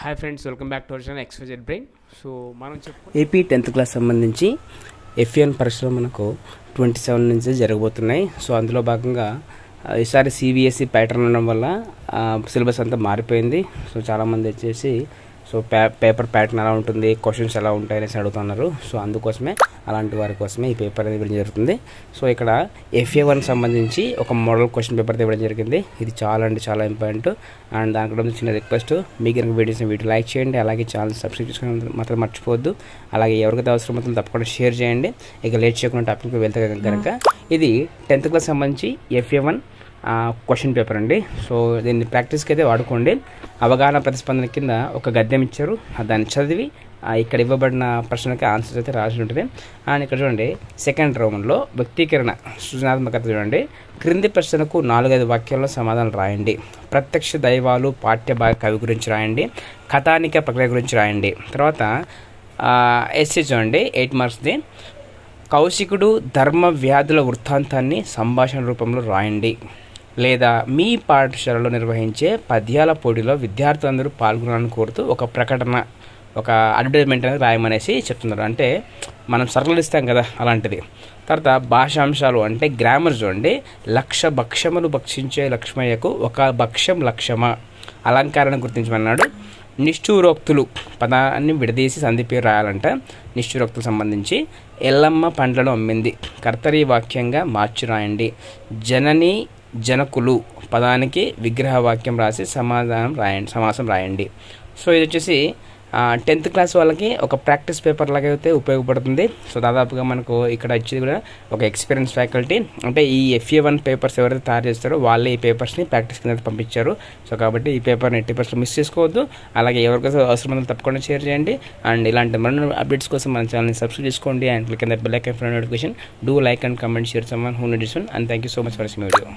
Hi friends, welcome back to our channel XYZ brain. So మనం AP 10th class సంబంధించి F1 పరీక్షలు మనకు 27 నుంచి జరగబోతున్నాయి. సో అందులో భాగంగా ఈసారి CBSE ప్యాటర్న్ ఉండడం వల్ల సిలబస్ అంతా మారిపోయింది. సో చాలామంది వచ్చేసి పేపర్ ప్యాటర్న్ ఎలా ఉంటుంది, క్వశ్చన్స్ ఎలా ఉంటాయి అనేసి అడుగుతున్నారు. సో అందుకోసమే అలాంటి వారి కోసమే ఈ పేపర్ అనేది ఇవ్వడం జరుగుతుంది. సో ఇక్కడ FA1 సంబంధించి ఒక మోడల్ క్వశ్చన్ పేపర్ ఇవ్వడం జరిగింది. ఇది చాలా ఇంపార్టెంట్. అండ్ దానికంటే చిన్న రిక్వెస్ట్, మీకు కనుక వీడియో లైక్ చేయండి, అలాగే ఛానల్ సబ్స్క్రైబ్ చేసుకోవడం మాత్రం మర్చిపోవద్దు. అలాగే ఎవరికైతే అవసరం అవుతుందో తప్పకుండా షేర్ చేయండి. ఇక లేట్ చేయకుండా టాపిక్కి వెళ్తే కనుక ఇది 10th క్లాస్ సంబంధించి FA1 క్వశ్చన్ పేపర్ అండి. సో దీన్ని ప్రాక్టీస్కి అయితే వాడుకోండి. అవగాహన ప్రతిస్పందన కింద ఒక గద్యం ఇచ్చారు, దాన్ని చదివి ఇక్కడ ఇవ్వబడిన ప్రశ్నలకి ఆన్సర్స్ అయితే రాసి ఉంటుంది. అండ్ ఇక్కడ చూడండి, సెకండ్ రౌండ్లో వ్యక్తీకరణ సృజనాత్మకత చూడండి. క్రింది ప్రశ్నలకు 4-5 వాక్యాల్లో సమాధానం రాయండి. ప్రత్యక్ష దైవాలు పాఠ్యభాగ కవి గురించి రాయండి. కథానిక ప్రక్రియ గురించి రాయండి. తర్వాత ఎస్సే చూడండి, 8 మార్క్స్ది. కౌశికుడు ధర్మ వ్యాధుల వృత్తాంతాన్ని సంభాషణ రూపంలో రాయండి. లేదా మీ పాఠశాలలో నిర్వహించే పద్యాల పోటీలో విద్యార్థులందరూ పాల్గొనాలని కోరుతూ ఒక ప్రకటన, ఒక అడ్వర్టైజ్మెంట్ అనేది రాయమనేసి చెప్తున్నారు. అంటే మనం సర్కులు ఇస్తాం కదా, అలాంటిది. తర్వాత భాషాంశాలు అంటే గ్రామర్ చూడండి. 1,00,000 భక్ష్యములు భక్షించే లక్ష్మయ్యకు ఒక భక్ష్యం లక్ష్యమా, అలంకారాన్ని గుర్తించమన్నాడు. నిష్ఠూరోక్తులు పదాన్ని విడదీసి సంధి పేరు రాయాలంట. నిష్ఠూరోక్తులు సంబంధించి ఎల్లమ్మ పండ్లను అమ్మింది కర్తరీ వాక్యంగా మార్చి రాయండి. జనని జనకులు పదానికి విగ్రహ వాక్యం రాసి సమాసం రాయండి. సో ఇది వచ్చేసి 10th క్లాస్ వాళ్ళకి ఒక ప్రాక్టీస్ పేపర్ లాగా అయితే ఉపయోగపడుతుంది. సో దాదాపుగా మనకు ఇక్కడ వచ్చేది కూడా ఒక ఎక్స్పీరియన్స్ ఫ్యాకల్టీ, అంటే ఈ FA1 పేపర్స్ ఎవరైతే తయారు చేస్తారో వాళ్ళే ఈ పేపర్స్ని ప్రాక్టీస్ కింద పంపించారు. సో కాబట్టి ఈ పేపర్ని 80% మిస్ చేసుకోవద్దు. అలాగే ఎవరికైతే అవసరమైనా తప్పకుండా షేర్ చేయండి. అండ్ ఇలాంటి మరిన్ని అప్డేట్స్ కోసం మన ఛానల్ని సబ్స్క్రైబ్ చేసుకోండి. అండ్ క్లిక్ కింద bell icon for notification. Do like and comment, share someone who needs one. And thank you so much for watching video.